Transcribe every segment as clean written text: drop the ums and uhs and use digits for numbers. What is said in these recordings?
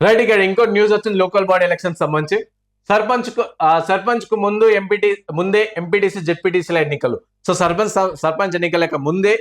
Right. ఇక్కడ ఇంకో news వచ్చింది లోకల్ బాడీ ఎలక్షన్ సంబంధించి. సర్పంచ్ కు ముందు ముందే ఎంపీటీసీ జెడ్పీటీసీల ఎన్నికలు. సో సర్పంచ్ ఎన్నికలకు ముందే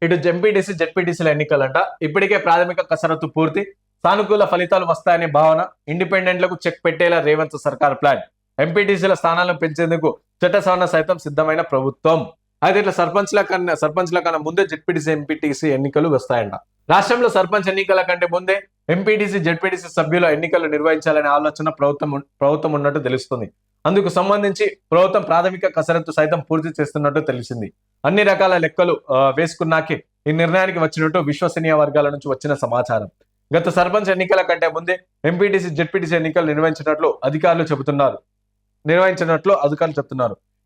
ఇటు ఎంపీటీసీ జెడ్పీటీసీల ఎన్నికలంట. ఇప్పటికే ప్రాథమిక కసరత్తు పూర్తి, సానుకూల ఫలితాలు వస్తాయనే భావన. ఇండిపెండెంట్లకు చెక్ పెట్టేలా రేవంత్ సర్కార్ ప్లాన్. ఎంపీటీసీల స్థానాలను పెంచేందుకు చట్ట సవరణ సైతం సిద్ధమైన ప్రభుత్వం. అయితే ఇట్లా సర్పంచ్ల కన్నా ముందే జెడ్పీటీసీ ఎంపీటీసీ ఎన్నికలు వస్తాయంట. రాష్ట్రంలో సర్పంచ్ ఎన్నికల కంటే ముందే ఎంపీటీసీ జెడ్పీటీసీ సభ్యుల ఎన్నికలు నిర్వహించాలనే ఆలోచన ప్రభుత్వం ఉన్నట్టు తెలుస్తుంది. అందుకు సంబంధించి ప్రభుత్వం ప్రాథమిక కసరత్తు సైతం పూర్తి చేస్తున్నట్టు తెలిసింది. అన్ని రకాల లెక్కలు వేసుకున్నాకే ఈ నిర్ణయానికి వచ్చినట్టు విశ్వసనీయ వర్గాల నుంచి వచ్చిన సమాచారం. గత సర్పంచ్ ఎన్నికల కంటే ముందే ఎంపీటీసీ జెడ్పీటీసీ ఎన్నికలు నిర్వహించినట్లు అధికారులు చెబుతున్నారు.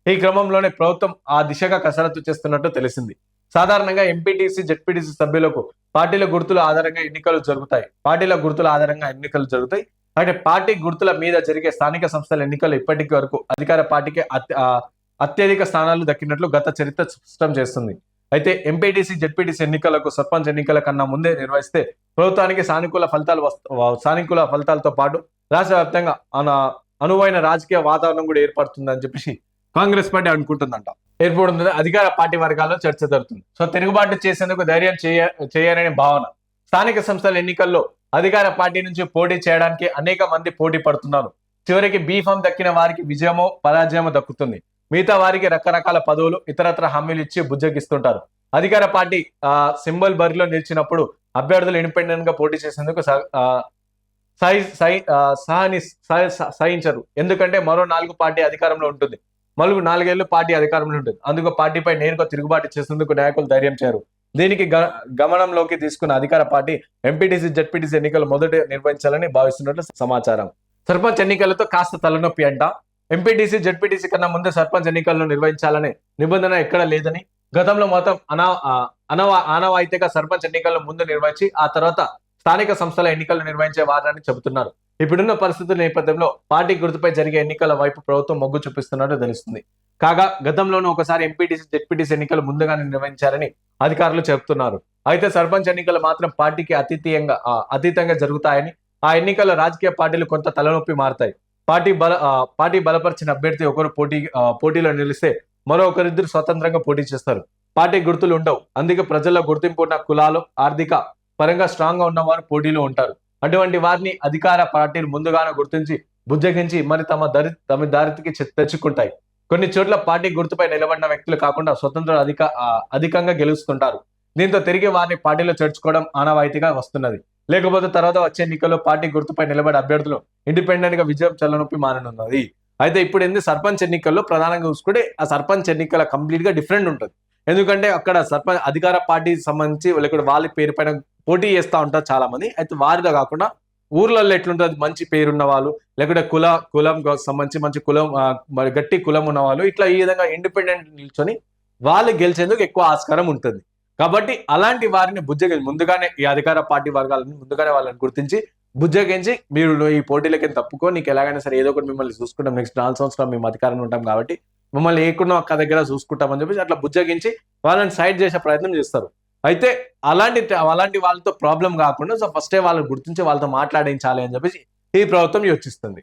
ఈ క్రమంలోనే ప్రభుత్వం ఆ దిశగా కసరత్తు చేస్తున్నట్టు తెలిసింది. సాధారణంగా ఎంపీటీసీ జెడ్పీటీసీ సభ్యులకు పార్టీల గుర్తుల ఆధారంగా ఎన్నికలు జరుగుతాయి. అంటే పార్టీ గుర్తుల మీద జరిగే స్థానిక సంస్థల ఎన్నికలు ఇప్పటికి వరకు అధికార పార్టీకి అత్యధిక స్థానాలు దక్కినట్లు గత చరిత్ర స్పష్టం చేస్తుంది. అయితే ఎంపీటీసీ జెడ్పీటీసీ ఎన్నికలకు సర్పంచ్ ఎన్నికల కన్నా ముందే నిర్వహిస్తే ప్రభుత్వానికి సానుకూల ఫలితాలతో పాటు రాష్ట్ర వ్యాప్తంగా అనువైన రాజకీయ వాతావరణం కూడా ఏర్పడుతుందని చెప్పేసి కాంగ్రెస్ పార్టీ అనుకుంటుందంట. ఏర్పడుతుంది అధికార పార్టీ వర్గాల్లో చర్చ జరుగుతుంది. సో తిరుగుబాటు చేసేందుకు ధైర్యం చేయాలనే భావన. స్థానిక సంస్థల ఎన్నికల్లో అధికార పార్టీ నుంచి పోటీ చేయడానికి అనేక మంది పోటీ పడుతున్నారు. చివరికి బీఫామ్ దక్కిన వారికి విజయమో పరాజయమో దక్కుతుంది. మిగతా వారికి రకరకాల పదవులు ఇతరత్ర హామీలు ఇచ్చి బుజ్జగిస్తుంటారు. అధికార పార్టీ సింబల్ బరిలో నిలిచినప్పుడు అభ్యర్థులు ఇండిపెండెంట్ గా పోటీ చేసేందుకు సహించరు. ఎందుకంటే మరో 4 పార్టీ అధికారంలో ఉంటుంది. 4 పార్టీ అధికారంలో ఉంటుంది. అందుకు పార్టీపై నేరుగా తిరుగుబాటు చేసేందుకు నాయకులు ధైర్యం చేయరు. దీనికి గమనంలోకి తీసుకున్న అధికార పార్టీ ఎంపీటీసీ జెడ్పీటీసీ ఎన్నికలు మొదట నిర్వహించాలని భావిస్తున్నట్లు సమాచారం. సర్పంచ్ ఎన్నికలతో కాస్త తలనొప్పి అంట. ఎంపీటీసీ జెడ్పీటీసీ కన్నా ముందే సర్పంచ్ ఎన్నికలను నిర్వహించాలనే నిబంధన ఎక్కడ లేదని, గతంలో మొత్తం ఆనవాయితీగా సర్పంచ్ ఎన్నికలను ముందు నిర్వహించి ఆ తర్వాత స్థానిక సంస్థల ఎన్నికలు నిర్వహించే వారని చెబుతున్నారు. ఇప్పుడున్న పరిస్థితుల నేపథ్యంలో పార్టీ గుర్తుపై జరిగే ఎన్నికల వైపు ప్రభుత్వం మొగ్గు చూపిస్తున్నట్టు తెలుస్తుంది. కాగా గతంలోనూ ఒకసారి ఎంపీటీసీ జెడ్పీటీసీ ఎన్నికలు ముందుగానే నిర్వహించారని అధికారులు చెబుతున్నారు. అయితే సర్పంచ్ ఎన్నికలు మాత్రం పార్టీకి అతీతంగా జరుగుతాయని, ఆ ఎన్నికల్లో రాజకీయ పార్టీలు కొంత తలనొప్పి మారతాయి. పార్టీ బలపరిచిన అభ్యర్థి ఒకరు పోటీలో నిలిస్తే మరో ఒకరిద్దరు స్వతంత్రంగా పోటీ చేస్తారు. పార్టీ గుర్తులు ఉండవు. అందుకే ప్రజల్లో గుర్తింపు ఉన్న కులాలు ఆర్థిక పరంగా స్ట్రాంగ్ గా ఉన్నవారు పోటీలో ఉంటారు. అటువంటి వారిని అధికార పార్టీలు ముందుగానే గుర్తించి బుజ్జగించి మరి తమ దారికి తెచ్చుకుంటాయి. కొన్ని చోట్ల పార్టీ గుర్తుపై నిలబడిన వ్యక్తులు కాకుండా స్వతంత్రులు అధికంగా గెలుస్తుంటారు. దీంతో తిరిగి వారిని పార్టీలో చేర్చుకోవడం ఆనవాయితీగా వస్తున్నది. లేకపోతే తర్వాత వచ్చే ఎన్నికల్లో పార్టీ గుర్తుపై నిలబడే అభ్యర్థులు ఇండిపెండెంట్ గా విజయం చల్లనొప్పి మారనున్నది. అయితే ఇప్పుడు సర్పంచ్ ఎన్నికల్లో ప్రధానంగా చూసుకుంటే ఆ సర్పంచ్ ఎన్నికల కంప్లీట్ గా డిఫరెంట్ ఉంటుంది. ఎందుకంటే అక్కడ అధికార పార్టీకి సంబంధించి లేకపోతే వాళ్ళ పేరు పైన పోటీ చేస్తూ ఉంటారు చాలా మంది. అయితే వారిగా కాకుండా ఊర్లలో ఎట్లుంటుంది, మంచి పేరున్న వాళ్ళు లేకుంటే కులం సంబంధించి మంచి కులం గట్టి కులం ఉన్న వాళ్ళు ఇట్లా ఈ విధంగా ఇండిపెండెంట్ నిల్చొని వాళ్ళు గెలిచేందుకు ఎక్కువ ఆస్కారం ఉంటుంది. కాబట్టి అలాంటి వారిని ముందుగానే ఈ అధికార పార్టీ వర్గాలను ముందుగానే వాళ్ళని గుర్తించి బుజ్జగించి మీరు ఈ పోటీలకి తప్పుకో, నీకు ఎలాగైనా సరే ఏదో ఒకటి మిమ్మల్ని చూసుకుంటాం, నెక్స్ట్ 4 సంవత్సరాలు మేము అధికారంలో ఉంటాం కాబట్టి మిమ్మల్ని ఏకున్న ఒక్క దగ్గర చూసుకుంటామని చెప్పేసి అట్లా బుజ్జగించి వాళ్ళని సైడ్ చేసే ప్రయత్నం చేస్తారు. అయితే అలాంటి వాళ్ళతో ప్రాబ్లం కాకుండా సో ఫస్టే వాళ్ళని గుర్తించి వాళ్ళతో మాట్లాడించాలి అని చెప్పేసి ఈ ప్రభుత్వం యోచిస్తుంది.